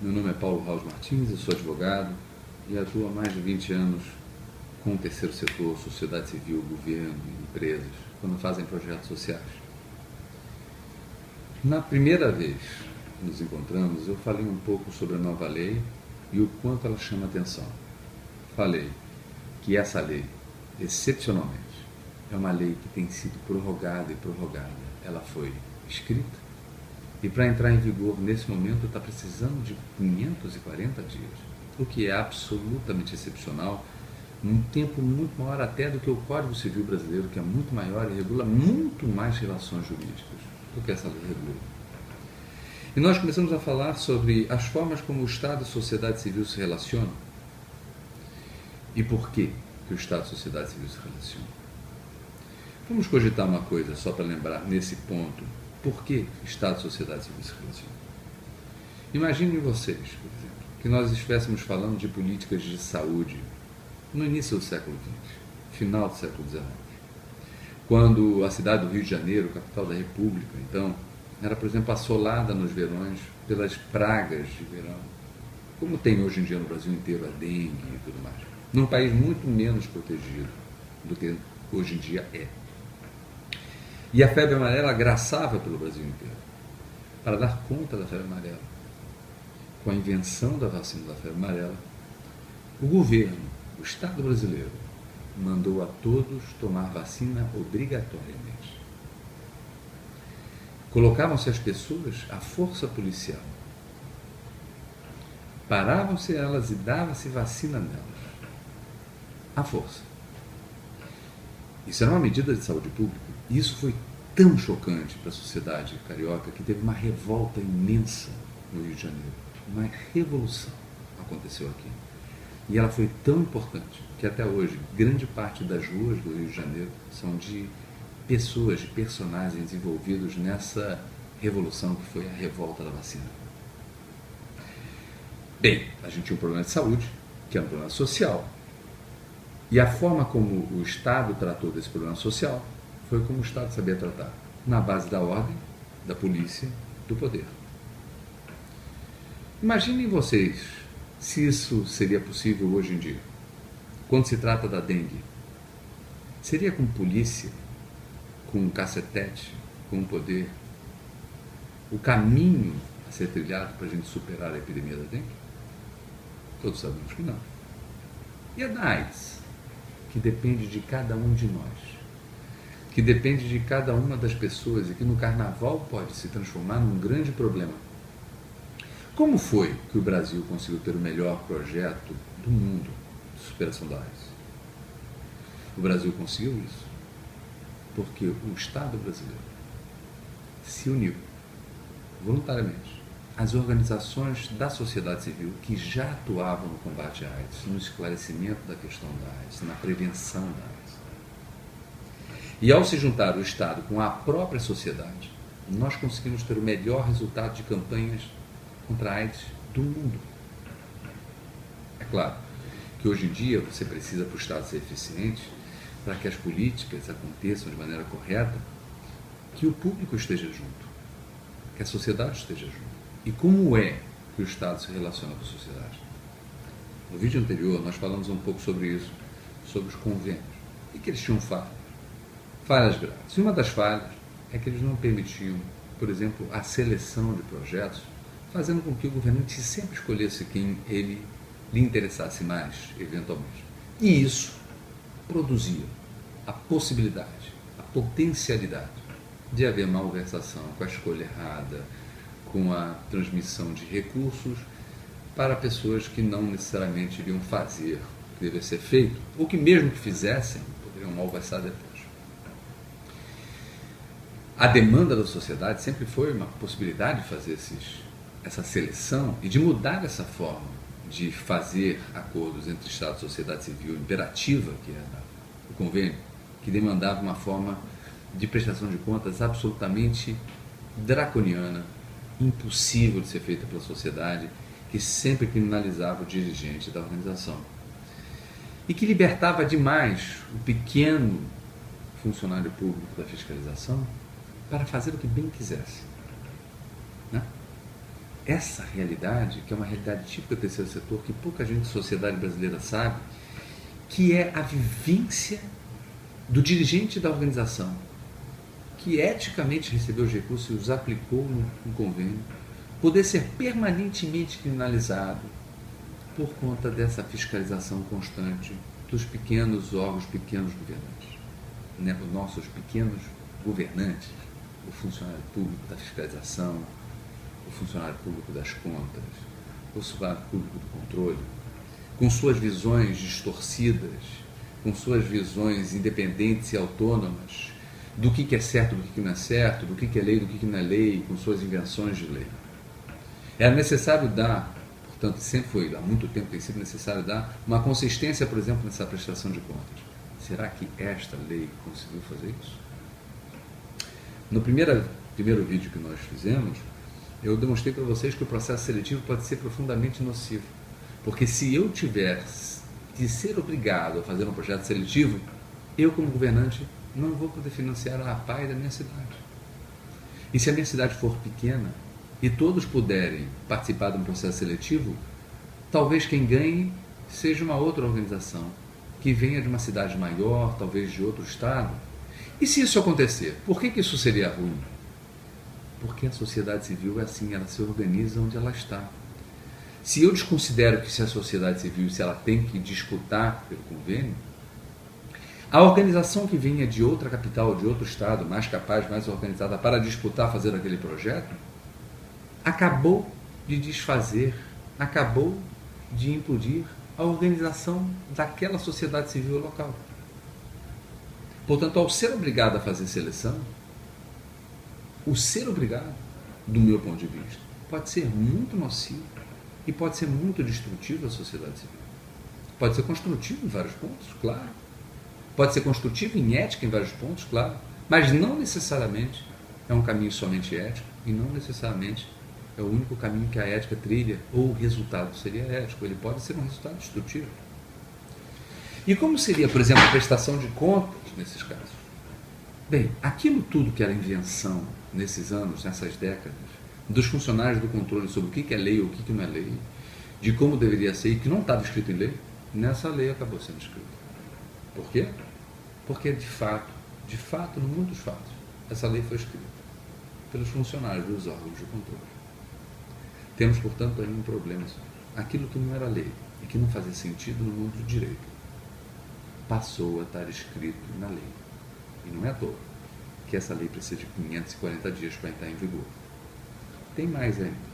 Meu nome é Paulo Raus Martins, eu sou advogado e atuo há mais de 20 anos com o terceiro setor, sociedade civil, governo, empresas, quando fazem projetos sociais. Na primeira vez que nos encontramos, eu falei um pouco sobre a nova lei e o quanto ela chama atenção. Falei que essa lei, excepcionalmente, é uma lei que tem sido prorrogada e prorrogada. Ela foi escrita e para entrar em vigor nesse momento está precisando de 540 dias, o que é absolutamente excepcional, num tempo muito maior até do que o Código Civil brasileiro, que é muito maior e regula muito mais relações jurídicas do que essa lei regula. E nós começamos a falar sobre as formas como o Estado e a sociedade civil se relacionam e por que o Estado e a sociedade civil se relacionam. Vamos cogitar uma coisa só para lembrar nesse ponto. Por que Estado e sociedade civil se relacionam? Imaginem vocês, por exemplo, que nós estivéssemos falando de políticas de saúde no início do século XX, final do século XIX, quando a cidade do Rio de Janeiro, capital da República, então, era, por exemplo, assolada nos verões pelas pragas de verão, como tem hoje em dia no Brasil inteiro a dengue e tudo mais, num país muito menos protegido do que hoje em dia é. E a febre amarela agraçava pelo Brasil inteiro. Para dar conta da febre amarela, com a invenção da vacina da febre amarela, o governo, o Estado brasileiro, mandou a todos tomar vacina obrigatoriamente. Colocavam-se as pessoas à força policial. Paravam-se elas e dava-se vacina nelas. À força. Isso era uma medida de saúde pública. E isso foi tão chocante para a sociedade carioca que teve uma revolta imensa no Rio de Janeiro. Uma revolução aconteceu aqui. E ela foi tão importante que até hoje grande parte das ruas do Rio de Janeiro são de pessoas, de personagens envolvidos nessa revolução que foi a revolta da vacina. Bem, a gente tinha um problema de saúde, que era um problema social. E a forma como o Estado tratou desse problema social foi como o Estado sabia tratar, na base da ordem, da polícia, do poder. Imaginem vocês se isso seria possível hoje em dia. Quando se trata da dengue, seria com polícia, com um cacetete, com poder, o caminho a ser trilhado para a gente superar a epidemia da dengue? Todos sabemos que não. E a da AIDS, que depende de cada um de nós, que depende de cada uma das pessoas e que no carnaval pode se transformar num grande problema. Como foi que o Brasil conseguiu ter o melhor projeto do mundo de superação da AIDS? O Brasil conseguiu isso porque o Estado brasileiro se uniu voluntariamente às organizações da sociedade civil que já atuavam no combate à AIDS, no esclarecimento da questão da AIDS, na prevenção da AIDS. E ao se juntar o Estado com a própria sociedade, nós conseguimos ter o melhor resultado de campanhas contra a AIDS do mundo. É claro que hoje em dia você precisa para o Estado ser eficiente, para que as políticas aconteçam de maneira correta, que o público esteja junto, que a sociedade esteja junto. E como é que o Estado se relaciona com a sociedade? No vídeo anterior nós falamos um pouco sobre isso, sobre os convênios, e que eles tinham falhas graves. E uma das falhas é que eles não permitiam, por exemplo, a seleção de projetos, fazendo com que o governante sempre escolhesse quem lhe interessasse mais, eventualmente. E isso produzia a possibilidade, a potencialidade de haver malversação com a escolha errada, com a transmissão de recursos para pessoas que não necessariamente iriam fazer o que deveria ser feito, ou que mesmo que fizessem, poderiam malversar depois. A demanda da sociedade sempre foi uma possibilidade de fazer essa seleção e de mudar essa forma de fazer acordos entre Estado e sociedade civil imperativa, que era o convênio, que demandava uma forma de prestação de contas absolutamente draconiana, impossível de ser feita pela sociedade, que sempre criminalizava o dirigente da organização. E que libertava demais o pequeno funcionário público da fiscalização para fazer o que bem quisesse. Né? essa realidade, que é uma realidade típica do terceiro setor, que pouca gente da sociedade brasileira sabe, que é a vivência do dirigente da organização, que eticamente recebeu os recursos e os aplicou no convênio, poder ser permanentemente criminalizado por conta dessa fiscalização constante dos pequenos órgãos, pequenos governantes. Né? Os nossos pequenos governantes, o funcionário público da fiscalização, o funcionário público das contas, o funcionário público do controle, com suas visões distorcidas, com suas visões independentes e autônomas do que é certo, do que não é certo, do que é lei, do que não é lei, com suas invenções de lei. Era necessário dar, portanto, sempre foi, há muito tempo tem sido necessário dar uma consistência, por exemplo, nessa prestação de contas. Será que esta lei conseguiu fazer isso? No primeiro vídeo que nós fizemos, eu demonstrei para vocês que o processo seletivo pode ser profundamente nocivo. Porque se eu tiver de ser obrigado a fazer um projeto seletivo, eu, como governante, não vou poder financiar a APAE da minha cidade. E se a minha cidade for pequena e todos puderem participar de um processo seletivo, talvez quem ganhe seja uma outra organização, que venha de uma cidade maior, talvez de outro estado. E se isso acontecer, por que isso seria ruim? Porque a sociedade civil é assim, ela se organiza onde ela está. Se eu desconsidero que se a sociedade civil, se ela tem que disputar pelo convênio, a organização que venha de outra capital, de outro estado, mais capaz, mais organizada, para disputar fazer aquele projeto, acabou de desfazer, acabou de implodir a organização daquela sociedade civil local. Portanto, ao ser obrigado a fazer seleção, o ser obrigado, do meu ponto de vista, pode ser muito nocivo e pode ser muito destrutivo à sociedade civil. Pode ser construtivo em vários pontos, claro. Pode ser construtivo em ética em vários pontos, claro. Mas não necessariamente é um caminho somente ético e não necessariamente é o único caminho que a ética trilha ou o resultado seria ético. Ele pode ser um resultado destrutivo. E como seria, por exemplo, a prestação de contas nesses casos? Bem, aquilo tudo que era invenção nesses anos, nessas décadas, dos funcionários do controle sobre o que é lei ou o que não é lei, de como deveria ser e que não estava escrito em lei, nessa lei acabou sendo escrito. Por quê? Porque de fato, no mundo dos fatos, essa lei foi escrita pelos funcionários dos órgãos de controle. Temos, portanto, aí um problema. Aquilo que não era lei e que não fazia sentido no mundo do direito passou a estar escrito na lei. E não é à toa que essa lei precisa de 540 dias para entrar em vigor. Tem mais ainda.